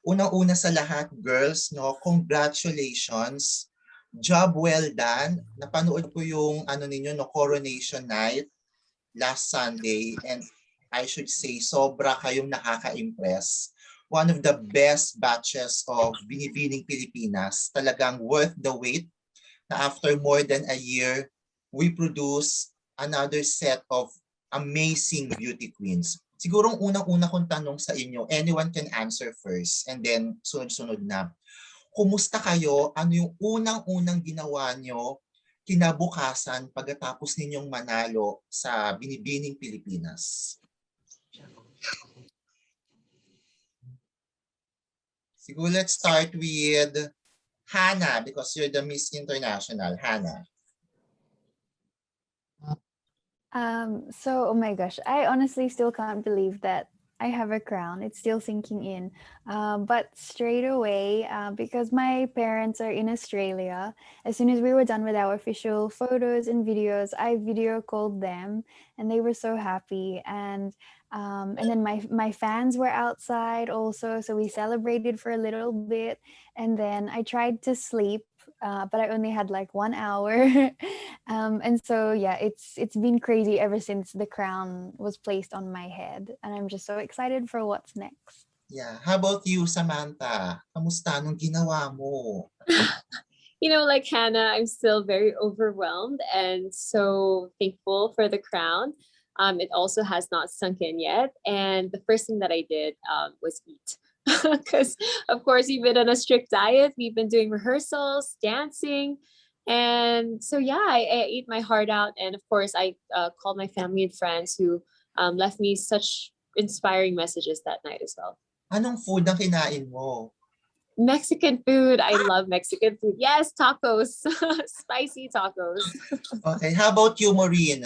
unang-una sa lahat, girls, no, congratulations. Job well done. Napanood ko yung ano ninyo, no, coronation night last Sunday, and I should say sobra kayong nakaka-impress. One of the best batches of Binibining Pilipinas. Talagang worth the wait na after more than a year, we produce another set of amazing beauty queens. Siguro ang unang-una kong tanong sa inyo, anyone can answer first and then sunod-sunod na. Kumusta kayo? Ano yung unang-unang ginawa nyo kinabukasan pagkatapos ninyong manalo sa Binibining Pilipinas? Siguro let's start with Hannah because you're the Miss International. Hannah. So, oh my gosh, I honestly still can't believe that I have a crown. It's still sinking in. But straight away, because my parents are in Australia, as soon as we were done with our official photos and videos, I video called them and they were so happy. And then my fans were outside also. So we celebrated for a little bit. And then I tried to sleep, but I only had like 1 hour. And so yeah, it's been crazy ever since the crown was placed on my head, and I'm just so excited for what's next. Yeah. How about you, Samantha? Kamusta nung ginawa mo? Like Hannah, I'm still very overwhelmed and so thankful for the crown. It also has not sunk in yet. And the first thing that I did was eat. Because, of course, we've been on a strict diet. We've been doing rehearsals, dancing. And so, yeah, I ate my heart out. And, of course, I called my family and friends who left me such inspiring messages that night as well. Anong food ang kinain mo? Mexican food. I love Mexican food. Yes, tacos. Spicy tacos. Okay. How about you, Maureen?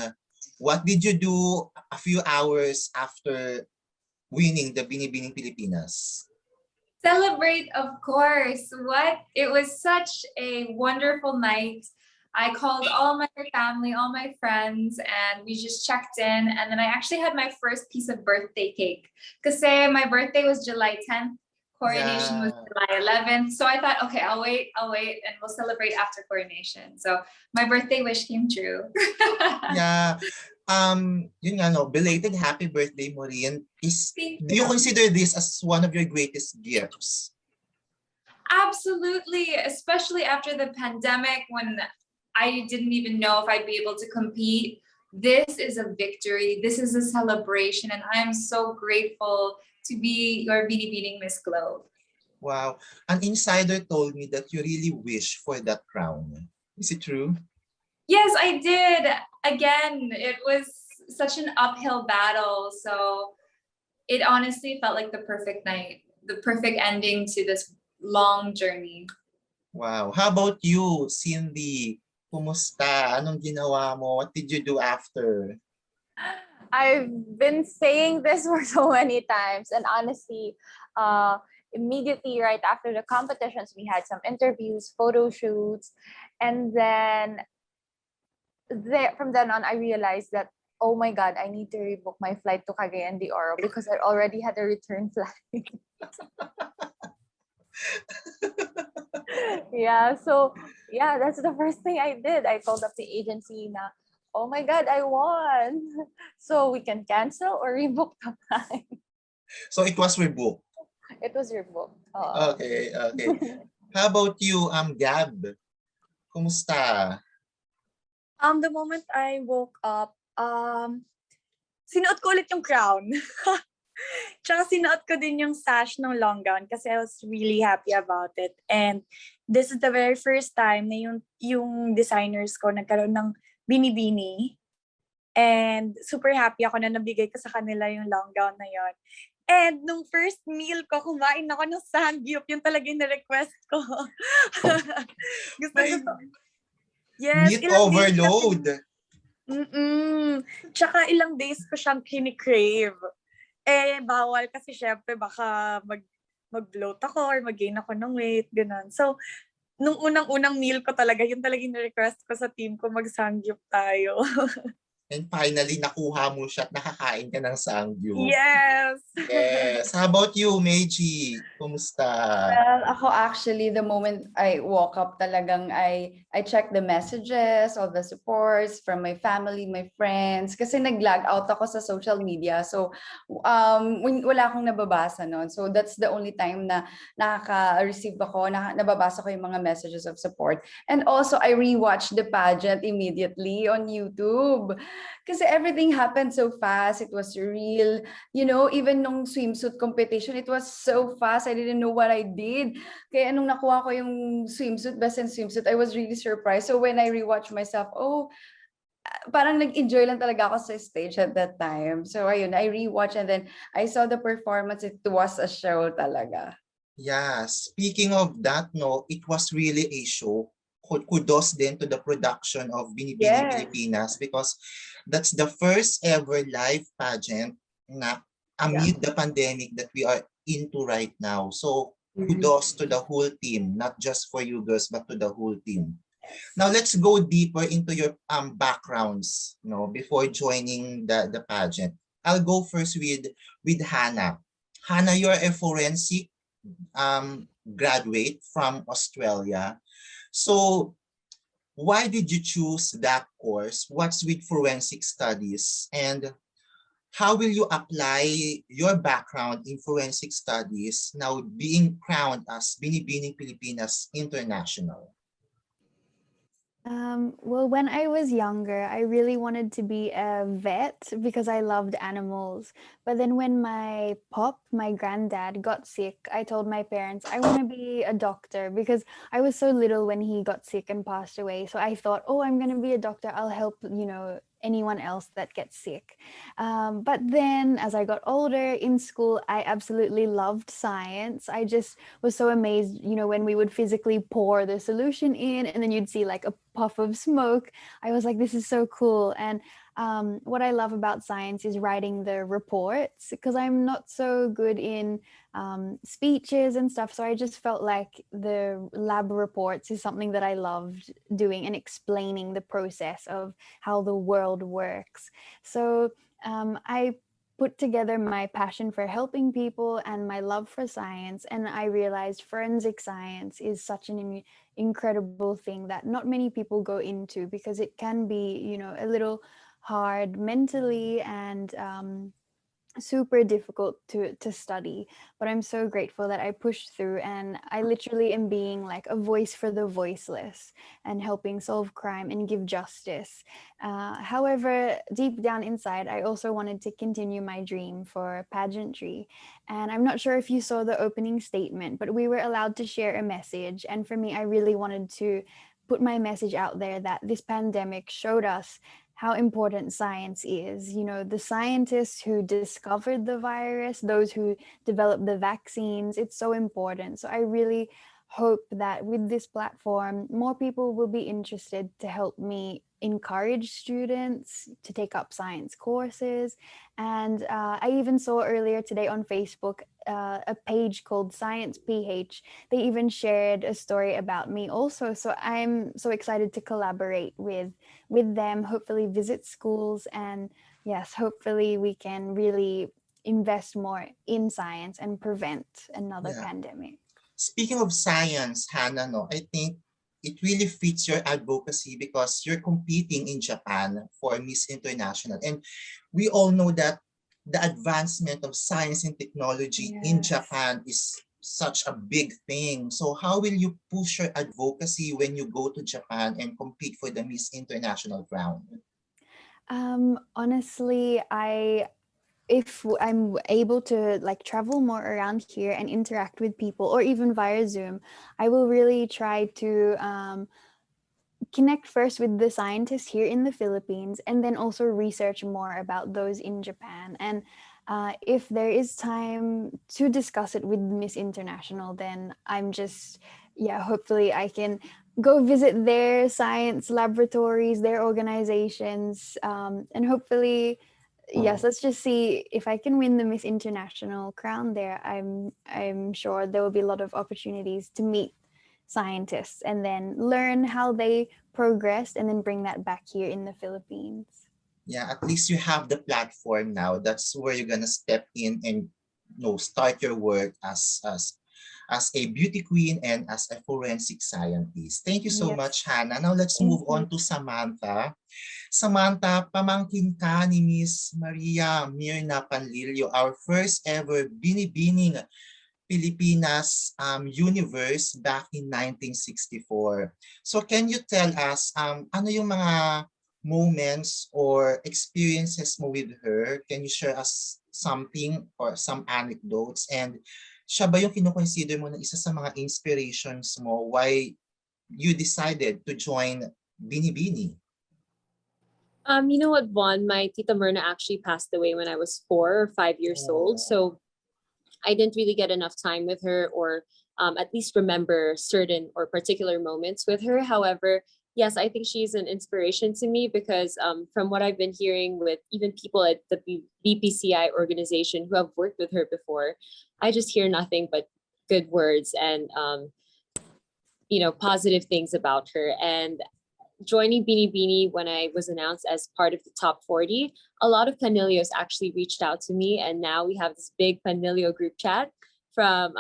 What did you do a few hours after winning the Binibining Pilipinas? Celebrate, of course. It was such a wonderful night. I called all my family, all my friends, and we just checked in. And then I actually had my first piece of birthday cake. Because my birthday was July 10th. Coronation was July 11th. So I thought, okay, I'll wait, and we'll celebrate after coronation. So my birthday wish came true. Yeah. Yun nga, no, belated happy birthday, Maureen. Do you consider this as one of your greatest gifts? Absolutely, especially after the pandemic when I didn't even know if I'd be able to compete. This is a victory. This is a celebration, and I am so grateful to be your Binibining Miss Globe. Wow. An insider told me that you really wish for that crown. Is it true? Yes, I did. Again, it was such an uphill battle. So it honestly felt like the perfect night, the perfect ending to this long journey. Wow. How about you, Cindy? Kumusta? Anong ginawa mo? What did you do after? I've been saying this for so many times, and honestly, immediately right after the competitions, we had some interviews, photo shoots, and then from then on, I realized that, oh my God, I need to rebook my flight to Cagayan de Oro because I already had a return flight. Yeah, that's the first thing I did. I called up the agency na, oh my God, I won. So we can cancel or rebook the flight. So it was rebooked? It was rebooked. Okay. How about you, Gab? Kumusta? The moment I woke up, sinuot ko ulit yung crown. Tsaka sinuot ko din yung sash ng long gown kasi I was really happy about it. And this is the very first time na yung designers ko nagkaroon ng binibini. And super happy ako na nabigay ko sa kanila yung long gown na yon. And nung first meal ko, kumain ako ng sangyup. Yun talaga yung na-request ko. Gusto ko. Yes, meat overload. Tsaka ilang days ko siyang kinikrave. Bawal kasi syempre baka mag-bloat ako or mag-gain ako ng weight, gano'n. So, nung unang-unang meal ko talaga, yun talaga yung request ko sa team ko, mag-sangyup tayo. And finally, nakuha mo siya at nakakain ka ng sangyup. Yes! Yes. How about you, Meiji? Kumusta? Well, ako actually, the moment I woke up talagang I check the messages, all the supports from my family, my friends. Kasi nag-log out ako sa social media. So, wala akong nababasa noon. So, that's the only time na nakaka-receive ako, nababasa ko yung mga messages of support. And also, I rewatched the pageant immediately on YouTube. Kasi everything happened so fast. It was real. You know, even nung swimsuit competition, it was so fast. I didn't know what I did. Kaya nung nakuha ko yung swimsuit, best in swimsuit, I was really surprised. So when I rewatched myself, parang nag-enjoy lang talaga ako sa stage at that time. So ayun, I rewatched and then I saw the performance. It was a show talaga. Yeah, speaking of that, no, it was really a show. Kudos din to the production of Binibining Yes. Pilipinas because that's the first ever live pageant na amid the pandemic that we are into right now. So kudos to the whole team, not just for you girls, but to the whole team. Now let's go deeper into your backgrounds, before joining the pageant. I'll go first with Hannah. Hannah, you're a forensic graduate from Australia. So why did you choose that course? What's with forensic studies? And how will you apply your background in forensic studies now being crowned as Binibining Pilipinas International? Well, when I was younger, I really wanted to be a vet because I loved animals. But then when my granddad, got sick, I told my parents I want to be a doctor because I was so little when he got sick and passed away. So I thought, oh, I'm going to be a doctor. I'll help, anyone else that gets sick. But then as I got older in school, I absolutely loved science. I just was so amazed, when we would physically pour the solution in and then you'd see like a puff of smoke. I was like, this is so cool. And what I love about science is writing the reports because I'm not so good in speeches and stuff. So I just felt like the lab reports is something that I loved doing and explaining the process of how the world works. So I put together my passion for helping people and my love for science, and I realized forensic science is such an incredible thing that not many people go into because it can be, a little hard mentally and super difficult to study. But I'm so grateful that I pushed through, and I literally am being like a voice for the voiceless and helping solve crime and give justice. However, deep down inside, I also wanted to continue my dream for pageantry. And I'm not sure if you saw the opening statement, but we were allowed to share a message. And for me, I really wanted to put my message out there that this pandemic showed us how important science is. The scientists who discovered the virus, those who developed the vaccines, it's so important. So I really hope that with this platform, more people will be interested to help me encourage students to take up science courses. And I even saw earlier today on Facebook a page called Science PH. They even shared a story about me also. So I'm so excited to collaborate with them, hopefully visit schools, and yes, hopefully we can really invest more in science and prevent another pandemic. Speaking of science, Hannah, I think it really fits your advocacy because you're competing in Japan for Miss International. And we all know that the advancement of science and technology in Japan is such a big thing. So how will you push your advocacy when you go to Japan and compete for the Miss International crown? Honestly, if I'm able to travel more around here and interact with people, or even via Zoom, I will really try to connect first with the scientists here in the Philippines and then also research more about those in Japan. And if there is time to discuss it with Miss International, then I'm just, hopefully I can go visit their science laboratories, their organizations, and hopefully, yes, let's just see if I can win the Miss International crown there. I'm sure there will be a lot of opportunities to meet scientists and then learn how they progressed and then bring that back here in the Philippines. Yeah, at least you have the platform now. That's where you're gonna step in and start your work as a beauty queen and as a forensic scientist. Thank you so Yes. much, Hannah. Now let's Thank move you. on to Samantha. Samantha, pamangkin ka ni Miss Maria Mirna Panlilio, our first ever Binibining Pilipinas universe back in 1964. So can you tell us ano yung mga moments or experiences mo with her? Can you share us something or some anecdotes? And siya ba yung kino-consider mo na isa sa mga inspirations mo why you decided to join Binibini? You know what, Vaughn? My Tita Myrna actually passed away when I was 4 or 5 years old. So I didn't really get enough time with her or at least remember certain or particular moments with her. However, yes, I think she's an inspiration to me because from what I've been hearing with even people at the BPCI organization who have worked with her before, I just hear nothing but good words and, positive things about her. And joining Binibini when I was announced as part of the top 40, a lot of Panilios actually reached out to me. And now we have this big Panilio group chat from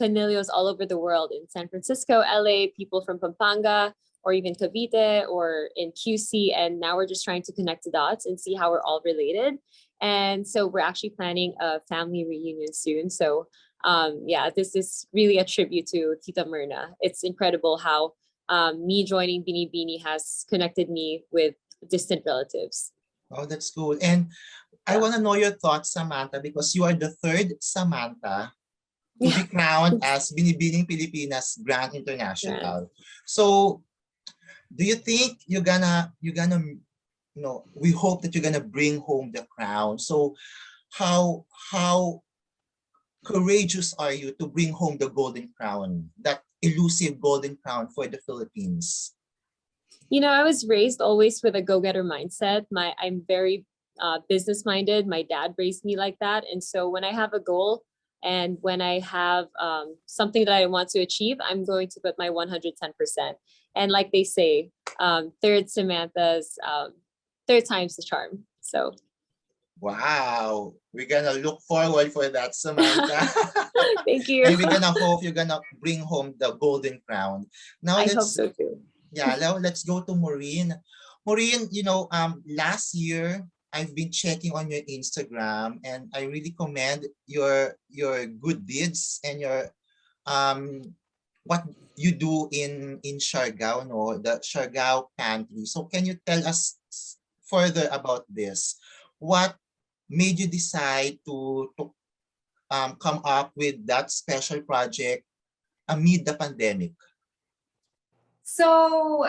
Panilios all over the world in San Francisco, LA, people from Pampanga, or even Cavite or in QC. And now we're just trying to connect the dots and see how we're all related. And so we're actually planning a family reunion soon. So this is really a tribute to Tita Myrna. It's incredible how me joining Binibini has connected me with distant relatives. Oh, that's cool. And I want to know your thoughts, Samantha, because you are the third Samantha to be crowned as Binibining Pilipinas Grand International. So, do you think you're gonna, we hope that you're gonna bring home the crown. So, how courageous are you to bring home the golden crown, that elusive golden crown for the Philippines? I was raised always with a go-getter mindset. I'm very business-minded. My dad raised me like that. And so when I have a goal and when I have something that I want to achieve, I'm going to put my 110%. And like they say, third Samantha's, third time's the charm. So. Wow, we're gonna look forward for that, Samantha. Thank you. And we're gonna hope you're gonna bring home the golden crown. Now I hope so too. Yeah, now let's go to Maureen. Maureen, last year I've been checking on your Instagram and I really commend your good deeds and your what you do in Siargao, the Siargao pantry. So can you tell us further about this? What made you decide to come up with that special project amid the pandemic? So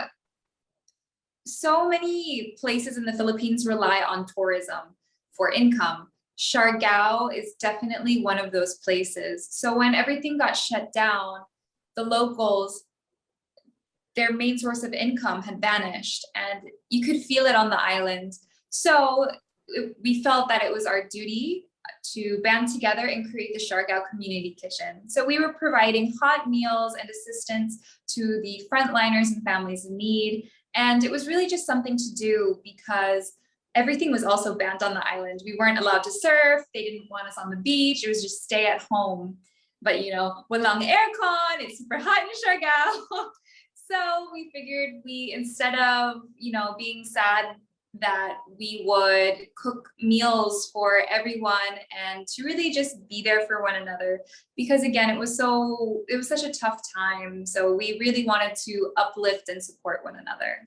many places in the Philippines rely on tourism for income. Siargao is definitely one of those places. So when everything got shut down, the locals, their main source of income had vanished and you could feel it on the island. So we felt that it was our duty to band together and create the Siargao Community Kitchen. So we were providing hot meals and assistance to the frontliners and families in need. And it was really just something to do because everything was also banned on the island. We weren't allowed to surf. They didn't want us on the beach. It was just stay at home. But walang aircon, it's super hot in Siargao. So we figured instead of, being sad that we would cook meals for everyone and to really just be there for one another because again it was such a tough time, so we really wanted to uplift and support one another.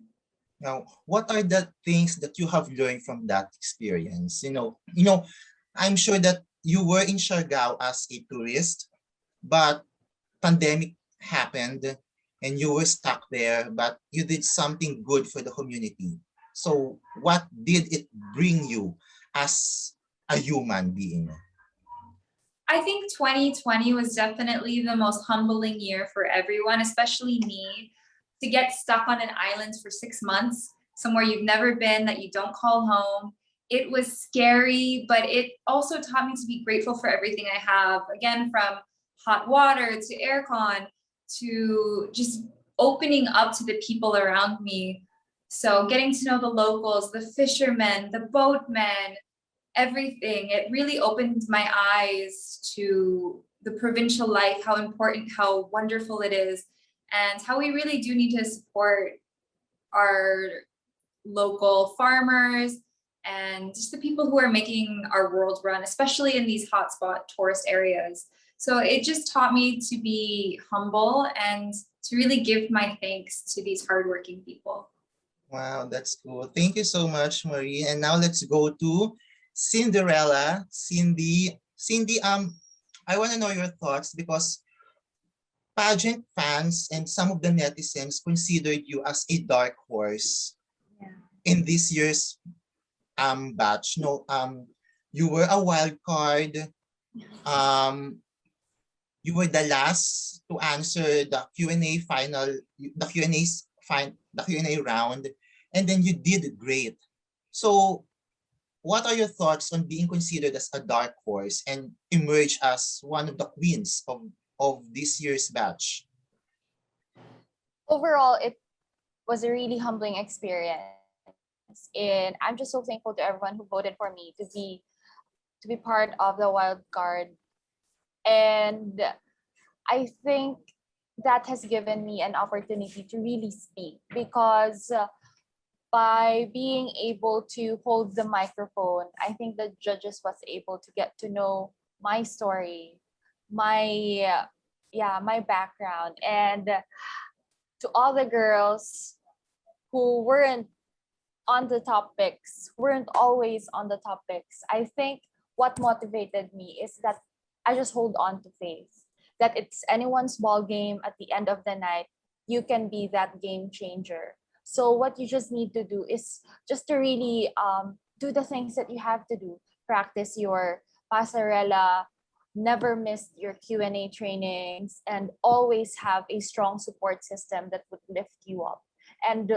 Now, what are the things that you have learned from that experience? I'm sure that you were in Siargao as a tourist, but pandemic happened and you were stuck there, but you did something good for the community. So what did it bring you as a human being? I think 2020 was definitely the most humbling year for everyone, especially me, to get stuck on an island for 6 months, somewhere you've never been, that you don't call home. It was scary, but it also taught me to be grateful for everything I have. Again, from hot water to aircon to just opening up to the people around me. So getting to know the locals, the fishermen, the boatmen, everything, it really opened my eyes to the provincial life, how important, how wonderful it is, and how we really do need to support our local farmers and just the people who are making our world run, especially in these hotspot tourist areas. So it just taught me to be humble and to really give my thanks to these hardworking people. Wow, that's cool. Thank you so much, Marie. And now let's go to Cinderella. Cindy, I want to know your thoughts because pageant fans and some of the netizens considered you as a dark horse in this year's batch. No, you were a wild card. You were the last to answer the Q&A round, and then you did great. So, what are your thoughts on being considered as a dark horse and emerge as one of the queens of this year's batch? Overall, it was a really humbling experience. And I'm just so thankful to everyone who voted for me to be part of the wild card. And I think that has given me an opportunity to really speak because by being able to hold the microphone, I think the judges was able to get to know my story, my background, and to all the girls who weren't on the topics, weren't always on the topics. I think what motivated me is that I just hold on to faith, that it's anyone's ball game at the end of the night. You can be that game changer. So what you just need to do is just to really do the things that you have to do. Practice your pasarela, never miss your Q&A trainings, and always have a strong support system that would lift you up. And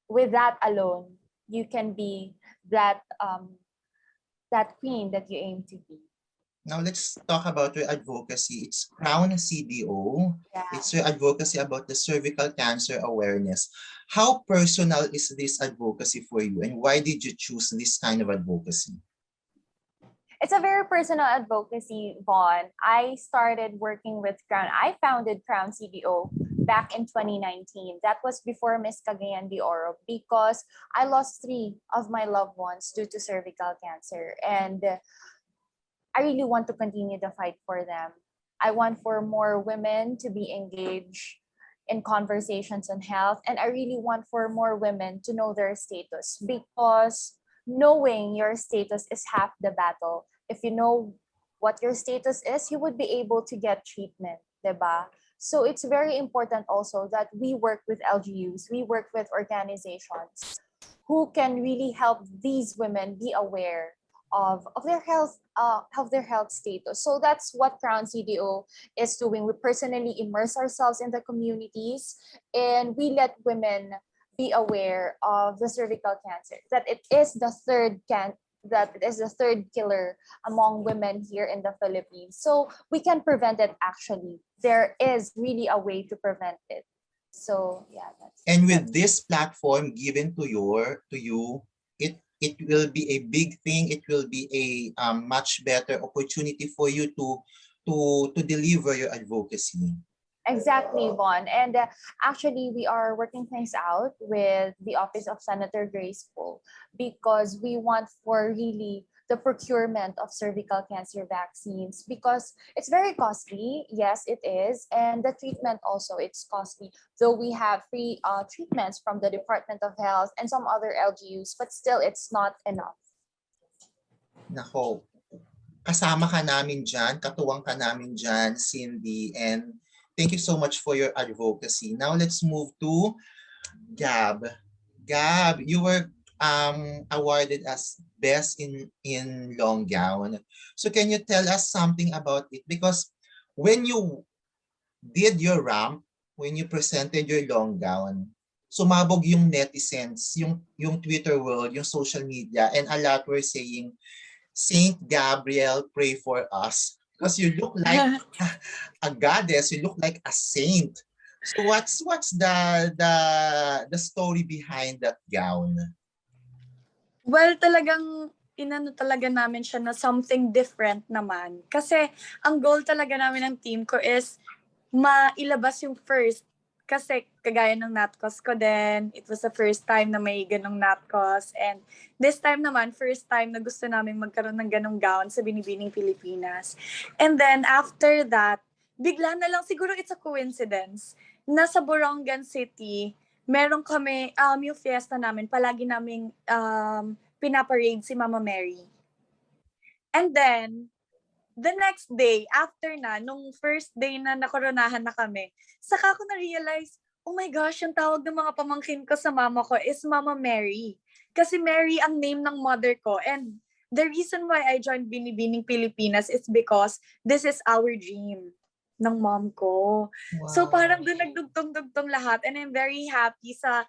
with that alone, you can be that that queen that you aim to be. Now let's talk about your advocacy. It's Crown CDO. Yeah. It's your advocacy about the cervical cancer awareness. How personal is this advocacy for you, and why did you choose this kind of advocacy? It's a very personal advocacy, Vaughn. I started working with Crown. I founded Crown CDO back in 2019. That was before Miss Cagayan de Oro because I lost 3 of my loved ones due to cervical cancer. And I really want to continue the fight for them. I want for more women to be engaged in conversations on health. And I really want for more women to know their status because knowing your status is half the battle. If you know what your status is, you would be able to get treatment, diba? So it's very important also that we work with LGUs, we work with organizations who can really help these women be aware of their health status. So that's what Crown CDO is doing. We personally immerse ourselves in the communities and we let women be aware of the cervical cancer, that it is the third killer among women here in the Philippines. So we can prevent it actually. There is really a way to prevent it. So yeah, and with this platform given to you, it will be a big thing. It will be a much better opportunity for you to deliver your advocacy. Exactly, Vaughn. And actually, we are working things out with the Office of Senator Grace Poe because we want for really the procurement of cervical cancer vaccines because it's very costly. Yes, it is. And the treatment also, it's costly. Though we have free treatments from the Department of Health and some other LGUs, but still it's not enough. Nako, kasama ka namin dyan, katuwang ka namin dyan, Cindy, and thank you so much for your advocacy. Now let's move to Gab. Gab, you were awarded as best in long gown. So can you tell us something about it? Because when you did your ramp, when you presented your long gown, sumabog yung netizens, yung Twitter world, yung social media, and a lot were saying, Saint Gabriel, pray for us. Because you look like a goddess, you look like a saint. So what's the story behind that gown? Well, talagang inano talaga namin siya na something different naman. Kasi ang goal talaga namin ng team ko is mailabas yung first. Kasi kagaya ng natcos ko din, it was the first time na may ganong natcos. And this time naman, first time na gusto namin magkaroon ng ganong gown sa Binibining Pilipinas. And then after that, bigla na lang, siguro it's a coincidence, nasa Borongan City, meron kami, yung fiesta namin, palagi naming pinaparade si Mama Mary. And then, the next day, after na, nung first day na nakoronahan na kami, saka ko na-realize, oh my gosh, yung tawag ng mga pamangkin ko sa mama ko is Mama Mary. Kasi Mary ang name ng mother ko. And the reason why I joined Binibining Pilipinas is because this is our dream ng mom ko. Wow. So parang doon nagdugtong-dugtong lahat. And I'm very happy sa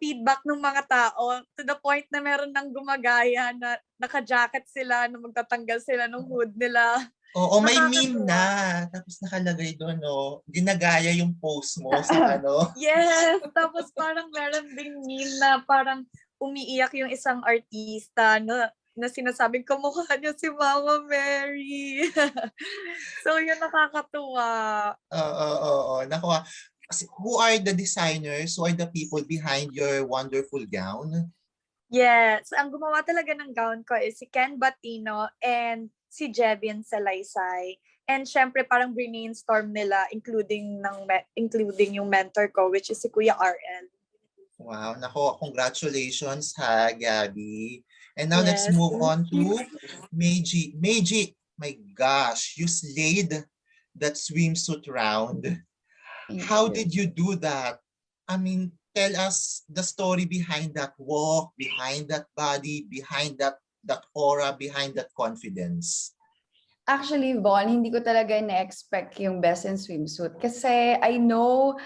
feedback ng mga tao to the point na meron nang gumagaya na naka-jacket sila, na magtatanggal sila ng hood nila. Oo, may meme na. Tapos nakalagay doon, no? Ginagaya yung post mo sa ano. Yes! Tapos parang meron ding meme na parang umiiyak yung isang artista na sinasabing kamukha niya si Mama Mary. So yun, nakakatuwa. Oo. Nakuha. Who are the designers? Who are the people behind your wonderful gown? Yes, ang gumawa talaga ng gown ko is si Ken Batino and si Jevin Salaysay. And syempre parang brainstorm nila including yung mentor ko, which is si Kuya RL. Wow, nako, congratulations ha, Gabby. And now let's Yes, move on thank you. to Meiji. Meiji, my gosh, you slayed that swimsuit round. How did you do that? I mean, tell us the story behind that walk, behind that body, behind that aura, behind that confidence. Actually, Von, hindi ko talaga na-expect yung best in swimsuit. Kasi I know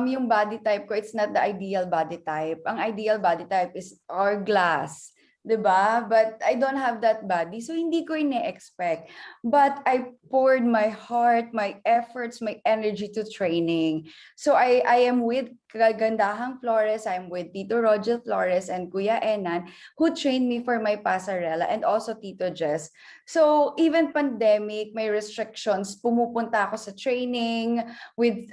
yung body type ko, it's not the ideal body type. Ang ideal body type is hourglass. 'Di ba? But I don't have that body, so hindi ko ine-expect. But I poured my heart, my efforts, my energy to training. So I am with Kagandahang Flores, I'm with Tito Rogel Flores and Kuya Enan, who trained me for my pasarela, and also Tito Jess. So even pandemic, may restrictions, pumupunta ako sa training with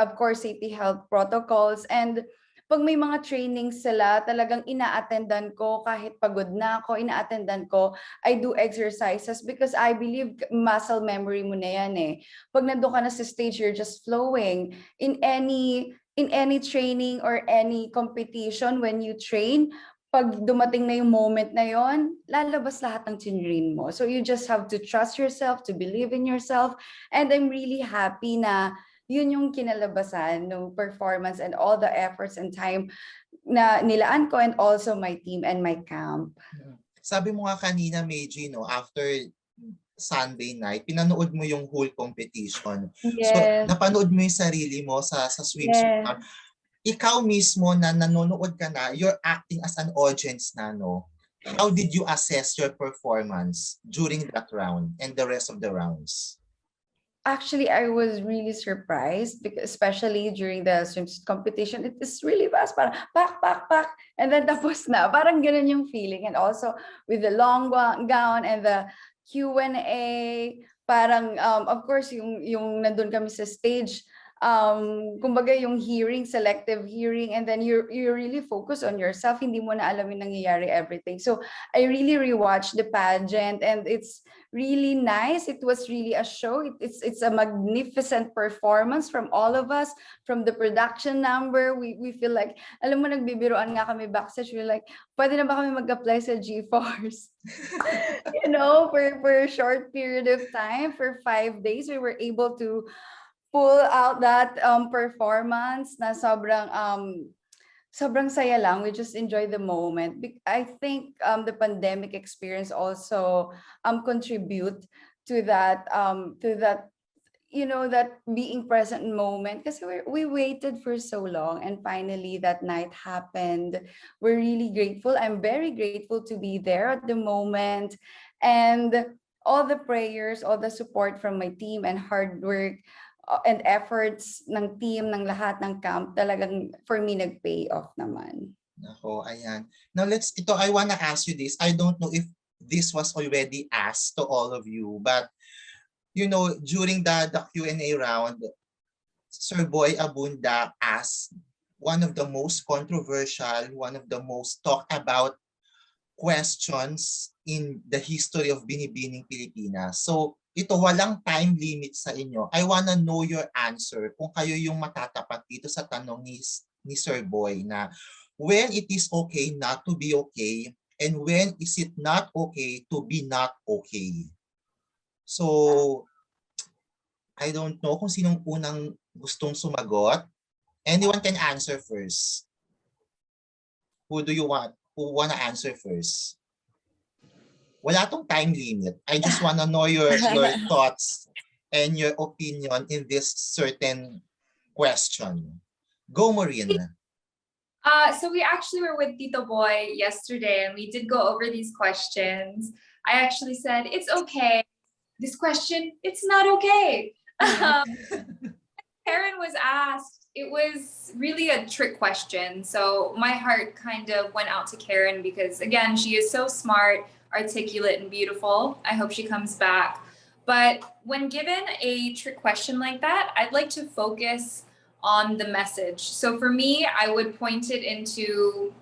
of course safety health protocols, and pag may mga trainings sila, talagang ina-attendan ko kahit pagod na ako, ina-attendan ko. I do exercises because I believe muscle memory mo na yan eh. Pag nandun ka na sa stage, you're just flowing. In any training or any competition, when you train, pag dumating na yung moment na yon, lalabas lahat ng tinrain mo. So you just have to trust yourself, to believe in yourself. And I'm really happy na yun yung kinalabasan ng performance and all the efforts and time na nilaan ko, and also my team and my camp. Sabi mo nga kanina, Meiji, no, after Sunday night, pinanood mo yung whole competition. Yes. So, napanood mo yung sarili mo sa swimsuit. Yes. Ikaw mismo na nanonood ka na, you're acting as an audience na, no? How did you assess your performance during that round and the rest of the rounds? Actually, I was really surprised, because especially during the swimsuit competition, it is really fast. Parang pak, and then tapos na. Parang ganun yung feeling. And also with the long gown and the Q&A, parang of course yung nandun kami sa stage, kumbaga yung hearing, selective hearing, and then you really focus on yourself, hindi mo na alam yung nangyayari everything. So I really rewatched the pageant, and it's really nice. It was really a show. It's a magnificent performance from all of us, from the production number. We feel like, alam mo, nagbibiroan nga kami backstage, we're like, pwede na ba kami mag-apply sa G-Force? You know, for a short period of time, for 5 days, we were able to pull out that performance na sobrang saya lang. We just enjoy the moment. I think the pandemic experience also contribute to that you know, that being present moment, because we waited for so long, and finally that night happened. We're really grateful. I'm very grateful to be there at the moment, and all the prayers, all the support from my team and hard work and efforts ng team, ng lahat ng camp, talagang for me nag-pay off naman. Nako, ayan. Now I wanna ask you this. I don't know if this was already asked to all of you, but during the Q&A round, Sir Boy Abunda asked one of the most controversial, one of the most talked about questions in the history of Binibining Pilipinas. So, ito walang time limit sa inyo. I wanna know your answer kung kayo yung matatapat dito sa tanong ni Sir Boy na when it is okay not to be okay and when is it not okay to be not okay. So, I don't know kung sinong unang gustong sumagot. Anyone can answer first. Who wanna answer first? Wala tong time limit. I just wanna know your thoughts and your opinion in this certain question. Go, Maureen. So we actually were with Tito Boy yesterday and we did go over these questions. I actually said, it's okay. This question, it's not okay. Karen was asked, it was really a trick question. So my heart kind of went out to Karen because, again, she is so smart, articulate, and beautiful. I hope she comes back. But when given a trick question like that, I'd like to focus on the message. So for me, I would point it into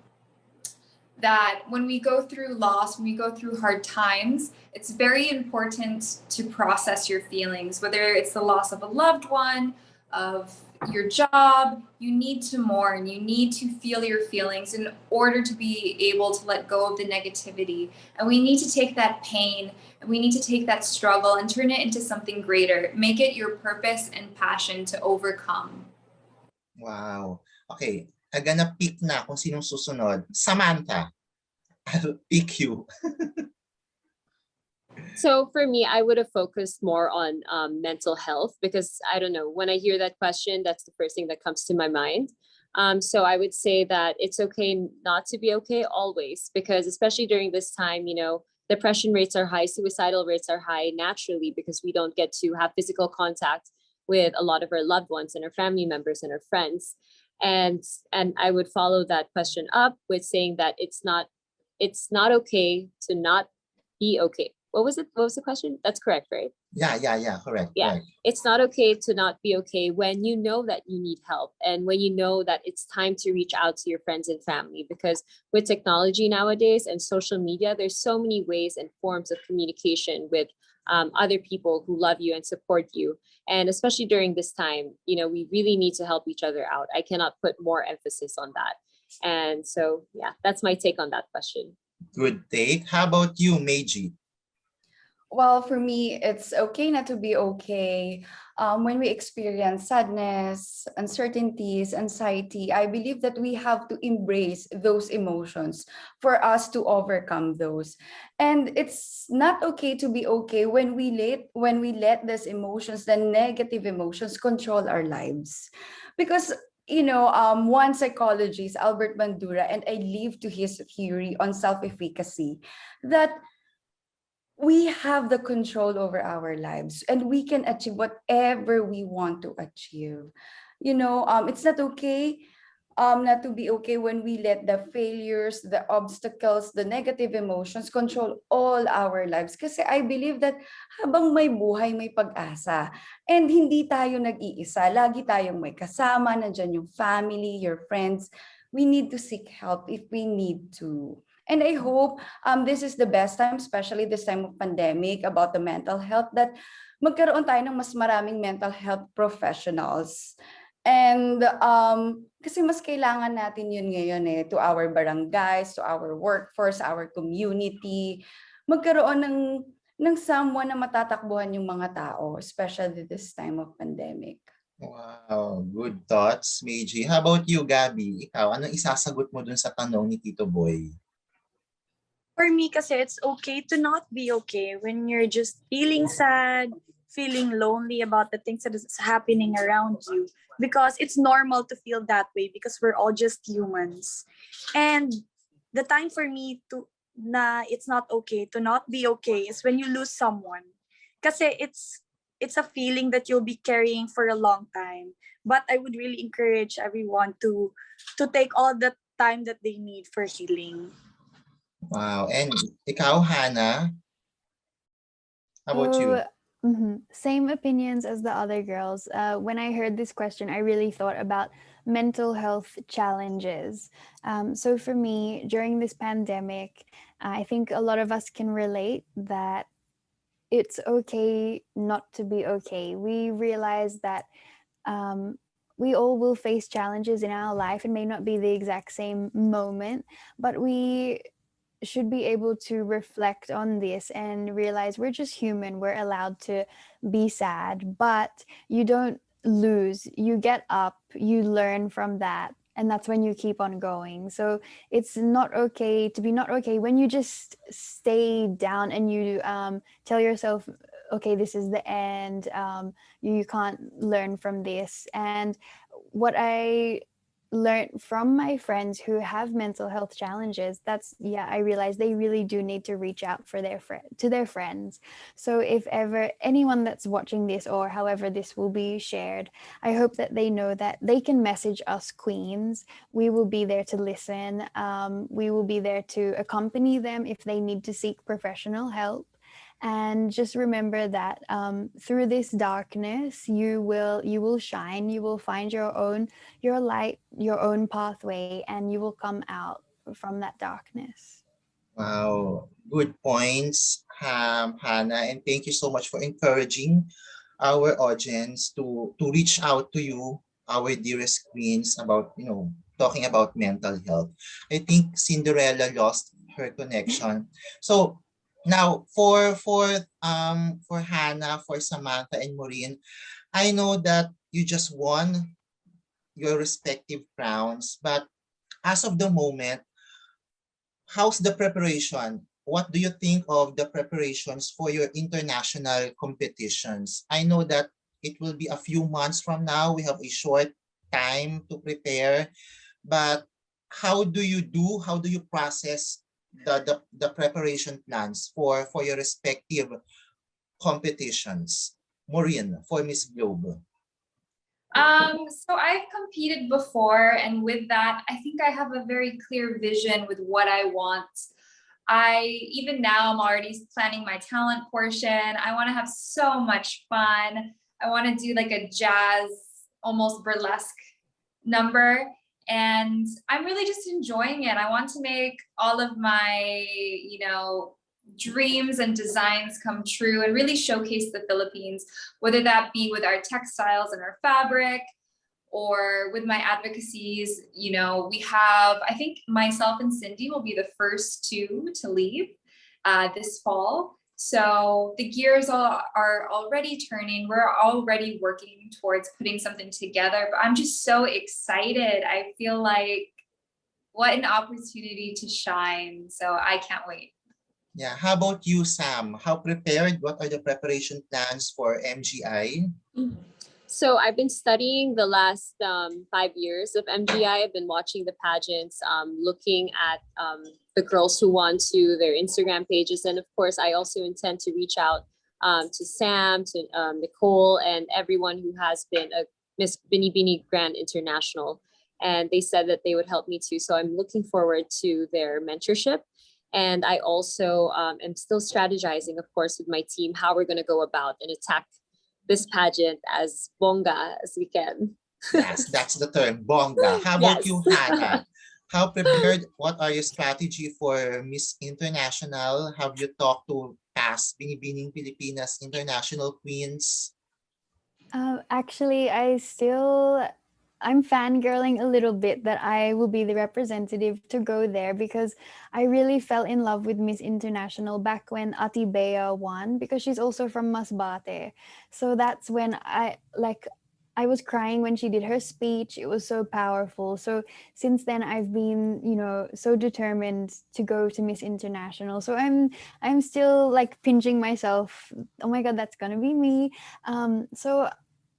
that when we go through loss, when we go through hard times, it's very important to process your feelings, whether it's the loss of a loved one, of your job. You need to mourn, you need to feel your feelings in order to be able to let go of the negativity. And we need to take that pain and we need to take that struggle and turn it into something greater. Make it your purpose and passion to overcome. Wow. Okay. I'm gonna pick na kung sinong susunod. Samantha, I'll pick you. So for me, I would have focused more on mental health because I don't know, when I hear that question, that's the first thing that comes to my mind. So I would say that it's okay not to be okay always, because especially during this time, depression rates are high, suicidal rates are high naturally because we don't get to have physical contact with a lot of our loved ones and our family members and our friends. And I would follow that question up with saying that it's not okay to not be okay. What was it? What was the question? That's correct, right? Yeah, correct. Yeah. Correct. It's not okay to not be okay when you know that you need help and when you know that it's time to reach out to your friends and family, because with technology nowadays and social media, there's so many ways and forms of communication with other people who love you and support you. And especially during this time, we really need to help each other out. I cannot put more emphasis on that. And so, yeah, that's my take on that question. Good take. How about you, Meiji? Well, for me, it's okay not to be okay. When we experience sadness, uncertainties, anxiety, I believe that we have to embrace those emotions for us to overcome those. And it's not okay to be okay when we let these emotions, the negative emotions, control our lives. Because one psychologist, Albert Bandura, and I live to his theory on self-efficacy, that we have the control over our lives and we can achieve whatever we want to achieve. It's not okay not to be okay when we let the failures, the obstacles, the negative emotions control all our lives. Kasi I believe that habang may buhay, may pag-asa. And hindi tayo nag-iisa. Lagi tayong may kasama, nandyan yung family, your friends. We need to seek help if we need to. And I hope this is the best time, especially this time of pandemic, about the mental health, that magkaroon tayo ng mas maraming mental health professionals. And kasi mas kailangan natin yun ngayon to our barangays, to our workforce, our community. Magkaroon ng someone na matatakbuhan yung mga tao, especially this time of pandemic. Wow, good thoughts, Meiji. How about you, Gabby? Ikaw, anong isasagot mo dun sa tanong ni Tito Boy? For me, kasi it's okay to not be okay when you're just feeling sad, feeling lonely about the things that is happening around you, because it's normal to feel that way because we're all just humans. And the time for me it's not okay to not be okay is when you lose someone. Kasi it's it's a feeling that you'll be carrying for a long time. But I would really encourage everyone to take all the time that they need for healing. Wow. And ikaw, Hannah, how about you? So, same opinions as the other girls. When I heard this question, I really thought about mental health challenges. So, for me, during this pandemic, I think a lot of us can relate that it's okay not to be okay. We realize that um, we all will face challenges in our life. It may not be the exact same moment, but we should be able to reflect on this and realize we're just human. We're allowed to be sad, but you don't lose. You get up, you learn from that. And that's when you keep on going. So it's not okay to be not okay when you just stay down and you tell yourself, okay, this is the end. You can't learn from this. And what I learned from my friends who have mental health challenges, that's, yeah, I realized they really do need to reach out for their to their friends. So if ever anyone that's watching this, or however this will be shared, I hope that they know that they can message us queens. We will be there to listen. We will be there to accompany them if they need to seek professional help. And just remember that through this darkness, you will shine. You will find your light, your own pathway, and you will come out from that darkness. Wow. Good points, Hannah. And thank you so much for encouraging our audience to reach out to you, our dearest queens, about, talking about mental health. I think Cinderella lost her connection. So now for Hannah, for Samantha and Maureen, I know that you just won your respective crowns, but as of the moment, how's the preparation? What do you think of the preparations for your international competitions? I know that it will be a few months from now. We have a short time to prepare, but how do you process the preparation plans for your respective competitions? Maureen, for Miss Globe. So I've competed before, and with that, I think I have a very clear vision with what I want. Even now, I'm already planning my talent portion. I want to have so much fun. I want to do like a jazz, almost burlesque number. And I'm really just enjoying it. I want to make all of my, dreams and designs come true and really showcase the Philippines, whether that be with our textiles and our fabric or with my advocacies. We have, I think myself and Cindy will be the first two to leave this fall. So the gears are already turning. We're already working towards putting something together, but I'm just so excited. I feel like what an opportunity to shine. So I can't wait. Yeah, how about you, Sam? How prepared? What are the preparation plans for MGI? So I've been studying the last 5 years of MGI. I've been watching the pageants, looking at the girls who won to their Instagram pages. And of course, I also intend to reach out to Sam, to Nicole, and everyone who has been a Miss Binibining Grand International. And they said that they would help me too. So I'm looking forward to their mentorship. And I also am still strategizing, of course, with my team, how we're going to go about and attack this pageant as bonga as we can. Yes, that's the term, bonga. How about you, Hannah? How prepared? What are your strategy for Miss International? Have you talked to past Binibining Pilipinas international queens? Actually, I'm fangirling a little bit that I will be the representative to go there, because I really fell in love with Miss International back when Ati Bea won, because she's also from Masbate. So that's when I was crying when she did her speech. It was so powerful. So since then I've been, so determined to go to Miss International. So I'm still like pinching myself. Oh my God, that's gonna be me. So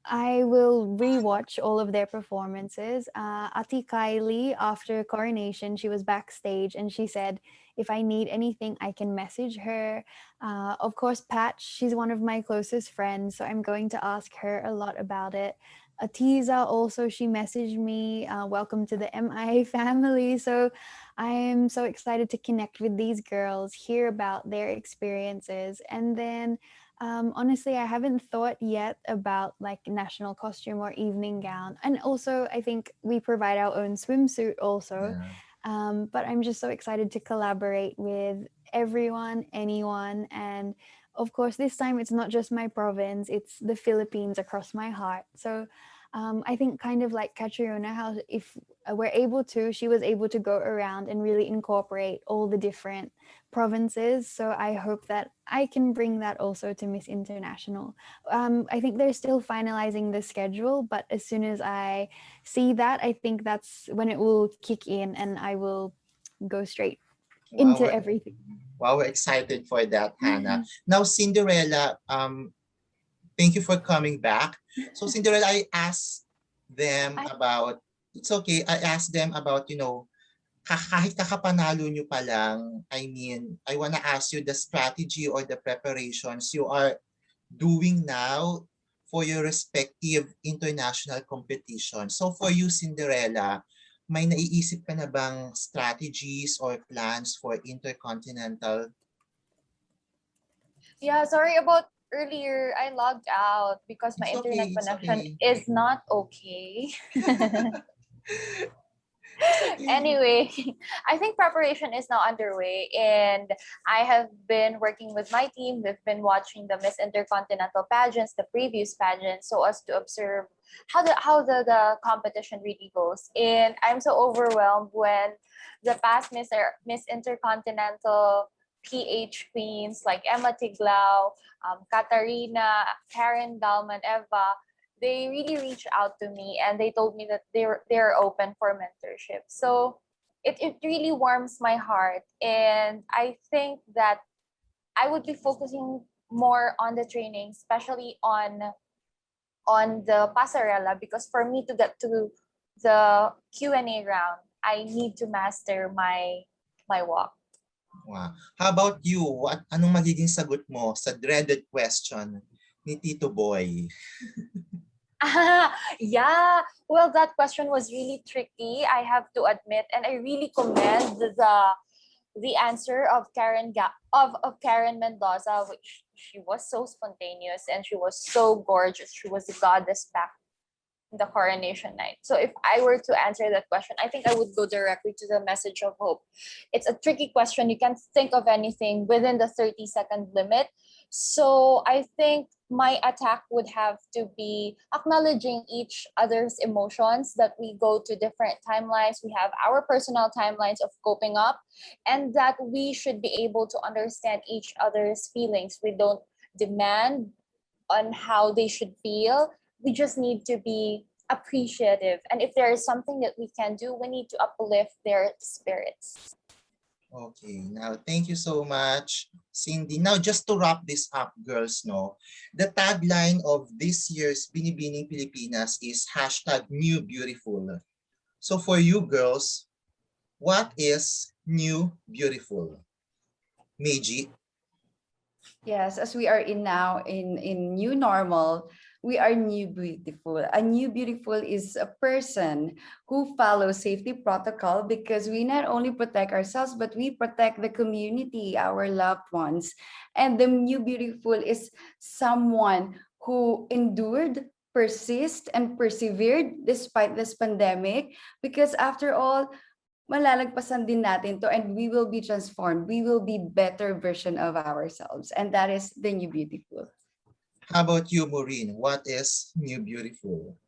I will rewatch all of their performances. Ati Kylie, after coronation, she was backstage and she said, if I need anything, I can message her. Of course, Pat, she's one of my closest friends, so I'm going to ask her a lot about it. Atiza also, she messaged me, welcome to the MIA family. So I am so excited to connect with these girls, hear about their experiences. And then honestly, I haven't thought yet about like national costume or evening gown. And also, I think we provide our own swimsuit also. Yeah. But I'm just so excited to collaborate with everyone, anyone. And of course, this time it's not just my province, it's the Philippines across my heart. So I think kind of like Catriona, how if she was able to go around and really incorporate all the different provinces. So I hope that I can bring that also to Miss International. I think they're still finalizing the schedule, but as soon as I see that, I think that's when it will kick in and I will go straight Wow, into everything. wow, we're excited for that, Hannah. Now, Cinderella, thank you for coming back. So, Cinderella, I asked them about, it's okay, I asked them about, kahit kakapanalo nyo pa lang, I mean, I want to ask you the strategy or the preparations you are doing now for your respective international competition. So for you, Cinderella, may naiisip ka na bang strategies or plans for intercontinental? Yeah, sorry about earlier. I logged out because my It's internet okay, it's connection okay. is not okay. It's okay. Anyway, I think preparation is now underway, and I have been working with my team. We've been watching the Miss Intercontinental pageants, the previous pageants, so as to observe how the competition really goes. And I'm so overwhelmed when the past Miss Intercontinental PH queens like Emma Tiglao, Katarina, Karen Dalman, Eva, they really reached out to me and they told me that they're open for mentorship. So it really warms my heart. And I think that I would be focusing more on the training, especially on the passerella, because for me to get to the Q&A round, I need to master my walk. Wow. How about you? Anong magiging sagot mo sa dreaded question ni Tito Boy? Yeah, well, that question was really tricky, I have to admit, and I really commend the answer of of Karen Mendoza, which she was so spontaneous and she was so gorgeous. She was the goddess back in the coronation night. So if I were to answer that question, I think I would go directly to the message of hope. It's a tricky question. You can't think of anything within the 30-second limit. So I think my attack would have to be acknowledging each other's emotions, that we go to different timelines. We have our personal timelines of coping up, and that we should be able to understand each other's feelings. We don't demand on how they should feel. We just need to be appreciative. And if there is something that we can do, we need to uplift their spirits. Okay, now thank you so much, Cindy. Now just to wrap this up, girls, the tagline of this year's Binibining Pilipinas is #NewBeautiful. So for you girls, what is new beautiful? Meiji? Yes, as we are in now in new normal, we are new beautiful. A new beautiful is a person who follows safety protocol, because we not only protect ourselves, but we protect the community, our loved ones. And the new beautiful is someone who endured, persist, and persevered despite this pandemic, because after all, malalagpasan din natin to, and we will be transformed. We will be better version of ourselves. And that is the new beautiful. How about you, Maureen? What is new beautiful?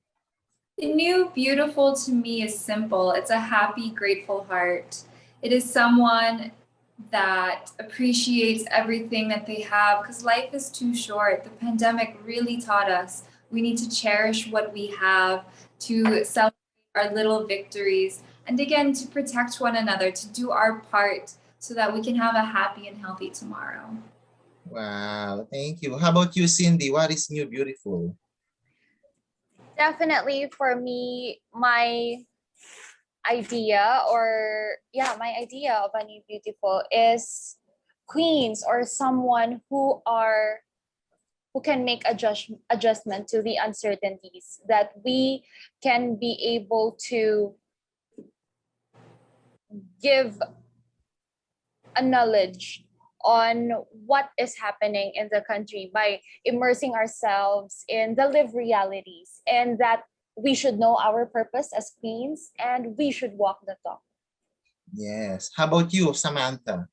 The new beautiful to me is simple. It's a happy, grateful heart. It is someone that appreciates everything that they have, because life is too short. The pandemic really taught us we need to cherish what we have, to celebrate our little victories, and again, to protect one another, to do our part so that we can have a happy and healthy tomorrow. Wow, thank you. How about you, Cindy? What is new beautiful? Definitely for me, my idea, or yeah, my idea of a new beautiful is queens or someone who can make adjustment to the uncertainties, that we can be able to give a knowledge on what is happening in the country by immersing ourselves in the lived realities, and that we should know our purpose as queens and we should walk the talk. Yes. How about you, Samantha?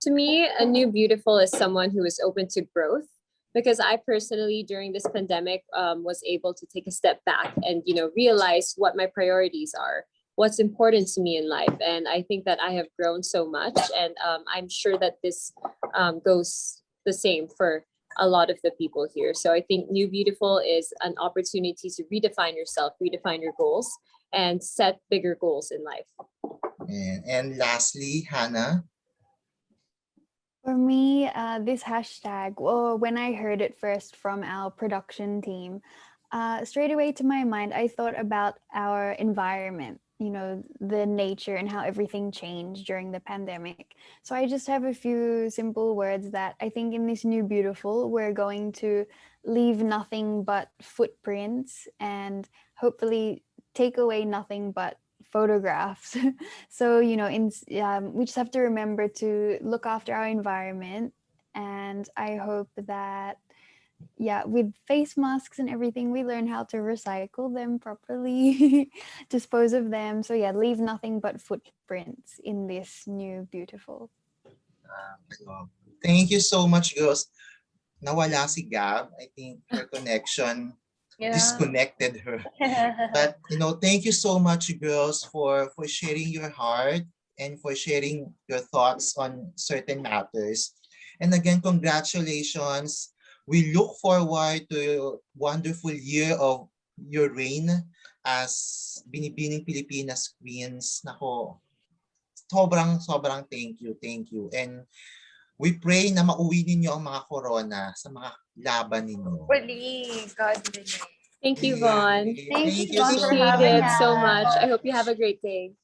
To me, a new beautiful is someone who is open to growth, because I personally, during this pandemic, was able to take a step back and, realize what my priorities are, what's important to me in life. And I think that I have grown so much, and I'm sure that this goes the same for a lot of the people here. So I think New Beautiful is an opportunity to redefine yourself, redefine your goals, and set bigger goals in life. And lastly, Hannah? For me, this hashtag, well, when I heard it first from our production team, straight away to my mind, I thought about our environment, the nature and how everything changed during the pandemic. So I just have a few simple words that I think in this New Beautiful, we're going to leave nothing but footprints and hopefully take away nothing but photographs. So we just have to remember to look after our environment, and I hope that with face masks and everything, we learn how to recycle them properly, dispose of them. So leave nothing but footprints in this New Beautiful. Thank you so much, girls. Nawala si Gab. I think her connection disconnected her. But thank you so much, girls, for sharing your heart and for sharing your thoughts on certain matters. And again, congratulations. We look forward to a wonderful year of your reign as Binibining Pilipinas Queens. Nako, sobrang thank you. And we pray na mauwi ninyo ang mga corona sa mga laban ninyo. Really, God willing. Thank you, Vaughn. Thank you, so Vaughn, for Appreciate having it so us. much. I hope you have a great day.